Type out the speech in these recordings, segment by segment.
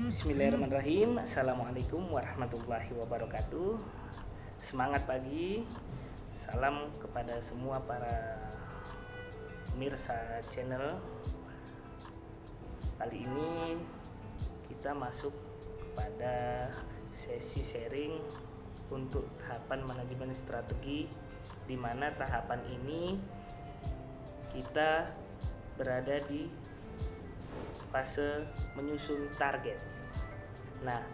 Bismillahirrahmanirrahim. Assalamualaikum warahmatullahi wabarakatuh. Semangat pagi. Salam kepada semua para pemirsa channel. Kali ini kita masuk kepada sesi sharing untuk tahapan manajemen strategi, di mana tahapan ini kita berada di fase menyusun target. Nah,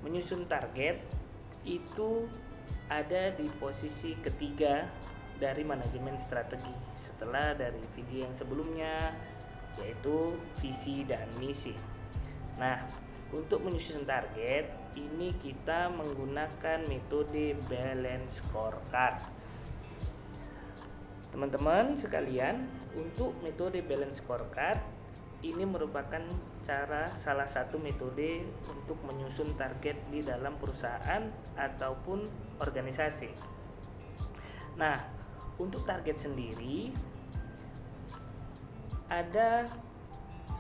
menyusun target itu ada di posisi ketiga dari manajemen strategi setelah dari video yang sebelumnya, yaitu visi dan misi. Nah, untuk menyusun target ini kita menggunakan metode balance scorecard. Teman-teman sekalian, untuk metode balance scorecard ini merupakan salah satu metode untuk menyusun target di dalam perusahaan ataupun organisasi. Nah, untuk target sendiri ada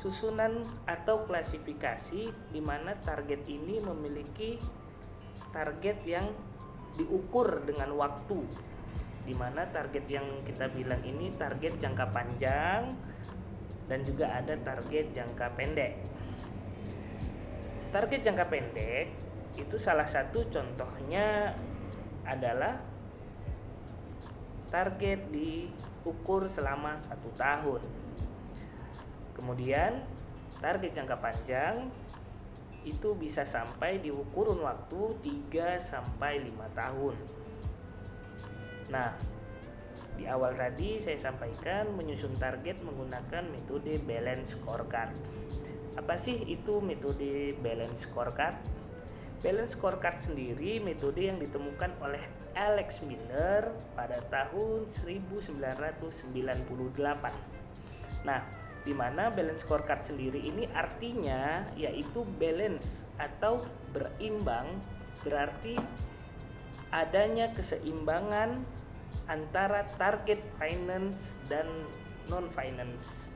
susunan atau klasifikasi di mana target ini memiliki target yang diukur dengan waktu, di mana target yang kita bilang ini target jangka panjang dan juga ada target jangka pendek. Target jangka pendek itu salah satu contohnya adalah target diukur selama 1 tahun. Kemudian target jangka panjang itu bisa sampai di kurun waktu 3-5 tahun. Nah, di awal tadi saya sampaikan menyusun target menggunakan metode balance scorecard. Apa sih itu metode balance scorecard? Balance scorecard sendiri metode yang ditemukan oleh Alex Miller pada tahun 1998. Nah, di mana balance scorecard sendiri ini artinya yaitu balance atau berimbang, berarti adanya keseimbangan antara target finance dan non finance.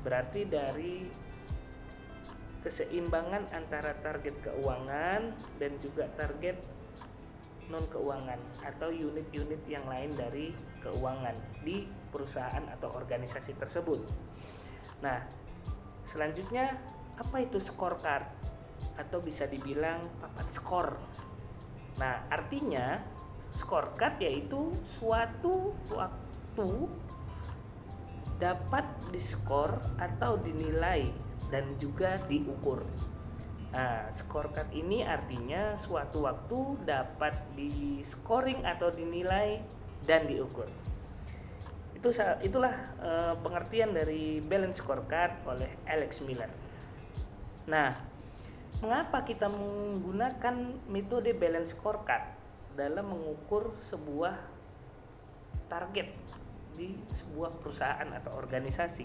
Berarti dari keseimbangan antara target keuangan dan juga target non keuangan atau unit-unit yang lain dari keuangan di perusahaan atau organisasi tersebut. Nah, selanjutnya apa itu scorecard atau bisa dibilang papan skor. Nah, artinya scorecard yaitu suatu waktu dapat diskor atau dinilai dan juga diukur. Nah, scorecard ini artinya suatu waktu dapat di-scoring atau dinilai dan diukur. Itulah pengertian dari balance scorecard oleh Alex Miller. Nah, mengapa kita menggunakan metode balance scorecard dalam mengukur sebuah target di sebuah perusahaan atau organisasi?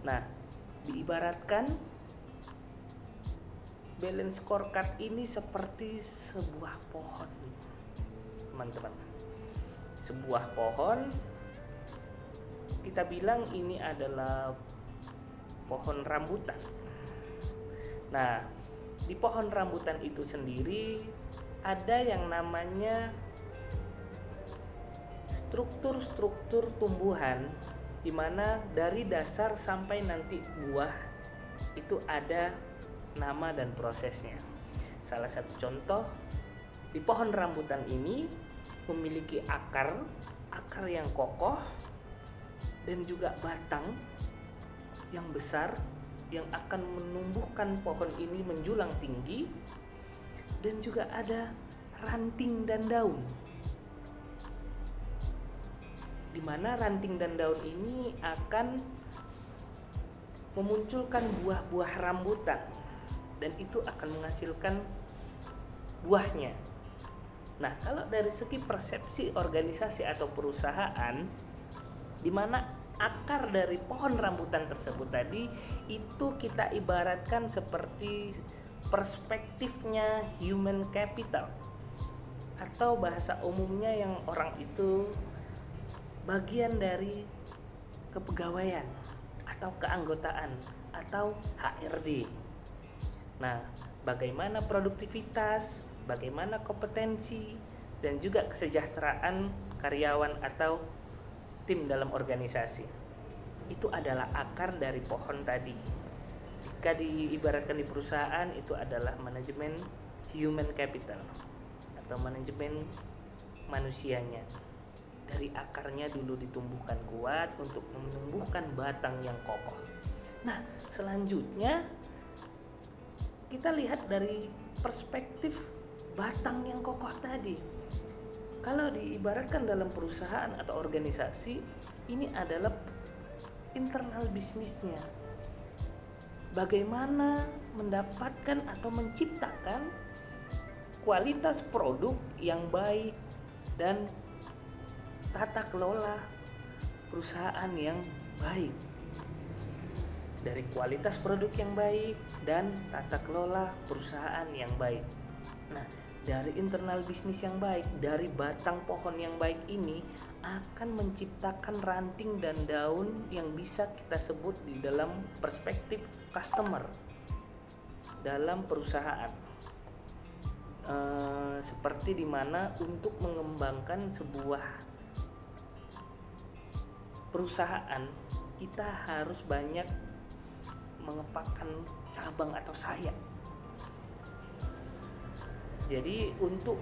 Nah, diibaratkan balance scorecard ini seperti sebuah pohon, teman-teman. Sebuah pohon, kita bilang ini adalah pohon rambutan. Nah, di pohon rambutan itu sendiri ada yang namanya struktur tumbuhan, di mana dari dasar sampai nanti buah itu ada nama dan prosesnya. Salah satu contoh, di pohon rambutan ini memiliki akar yang kokoh dan juga batang yang besar yang akan menumbuhkan pohon ini menjulang tinggi, dan juga ada ranting dan daun, di mana ranting dan daun ini akan memunculkan buah-buah rambutan dan itu akan menghasilkan buahnya. Nah, kalau dari segi persepsi organisasi atau perusahaan, di mana akar dari pohon rambutan tersebut tadi itu kita ibaratkan seperti perspektifnya human capital, atau bahasa umumnya yang orang itu bagian dari kepegawaian atau keanggotaan atau HRD. Nah, bagaimana produktivitas, bagaimana kompetensi, dan juga kesejahteraan karyawan atau tim dalam organisasi. Itu adalah akar dari pohon tadi. Jika diibaratkan di perusahaan, itu adalah manajemen human capital atau manajemen manusianya. Dari akarnya dulu ditumbuhkan kuat untuk menumbuhkan batang yang kokoh. Nah, selanjutnya kita lihat dari perspektif batang yang kokoh tadi. Kalau diibaratkan dalam perusahaan atau organisasi, ini adalah internal bisnisnya. Bagaimana mendapatkan atau menciptakan kualitas produk yang baik dan tata kelola perusahaan yang baik. Dari kualitas produk yang baik dan tata kelola perusahaan yang baik. Nah, dari internal bisnis yang baik, dari batang pohon yang baik ini akan menciptakan ranting dan daun yang bisa kita sebut di dalam perspektif customer dalam perusahaan. Seperti dimana untuk mengembangkan sebuah perusahaan, kita harus banyak mengepakkan cabang atau sayap. Jadi untuk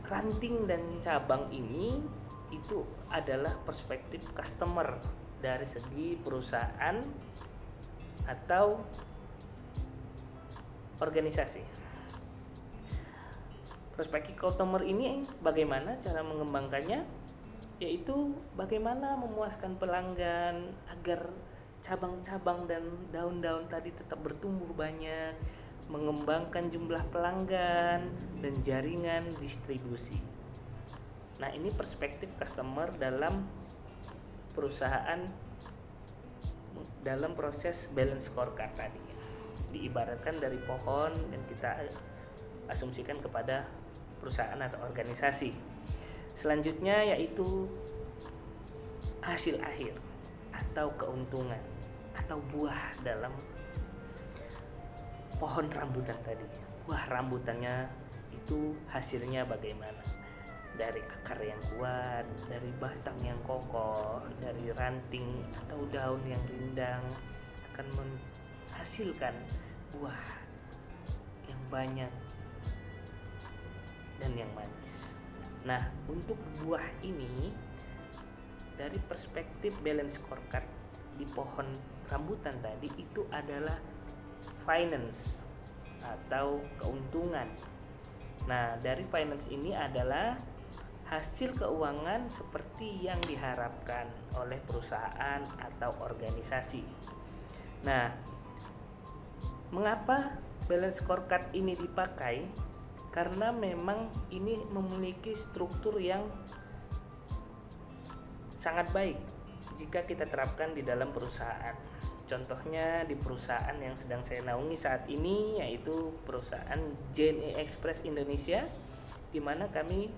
ranting dan cabang ini itu adalah perspektif customer dari segi perusahaan atau organisasi. Perspektif customer ini bagaimana cara mengembangkannya? Yaitu bagaimana memuaskan pelanggan agar cabang-cabang dan daun-daun tadi tetap bertumbuh banyak, mengembangkan jumlah pelanggan dan jaringan distribusi. Nah, ini perspektif customer dalam perusahaan dalam proses balance scorecard tadi. Diibaratkan dari pohon dan kita asumsikan kepada perusahaan atau organisasi. Selanjutnya yaitu hasil akhir atau keuntungan atau buah dalam pohon rambutan tadi. Buah rambutannya itu hasilnya bagaimana? Dari akar yang kuat, dari batang yang kokoh, dari ranting atau daun yang rindang akan menghasilkan buah yang banyak dan yang manis. Nah, untuk buah ini dari perspektif balance scorecard di pohon rambutan tadi itu adalah finance atau keuntungan. Nah, dari finance ini adalah hasil keuangan seperti yang diharapkan oleh perusahaan atau organisasi. Nah, mengapa balance scorecard ini dipakai? Karena memang ini memiliki struktur yang sangat baik jika kita terapkan di dalam perusahaan. Contohnya di perusahaan yang sedang saya naungi saat ini, yaitu perusahaan JNE Express Indonesia, di mana kami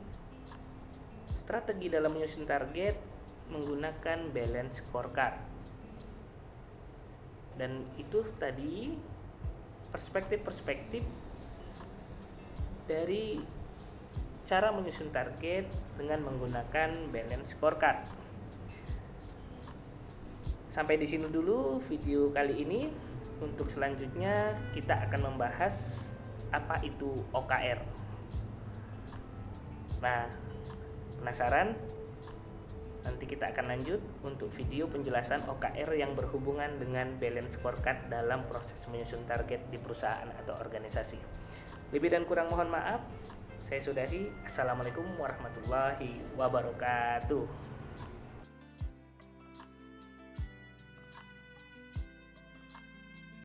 strategi dalam menyusun target menggunakan balance scorecard. Dan itu tadi perspektif-perspektif dari cara menyusun target dengan menggunakan balance scorecard. Sampai di sini dulu video kali ini. Untuk selanjutnya kita akan membahas apa itu OKR. Nah, penasaran? Nanti kita akan lanjut untuk video penjelasan OKR yang berhubungan dengan balance scorecard dalam proses menyusun target di perusahaan atau organisasi. Lebih dan kurang mohon maaf. Saya sudahi. Assalamualaikum warahmatullahi wabarakatuh.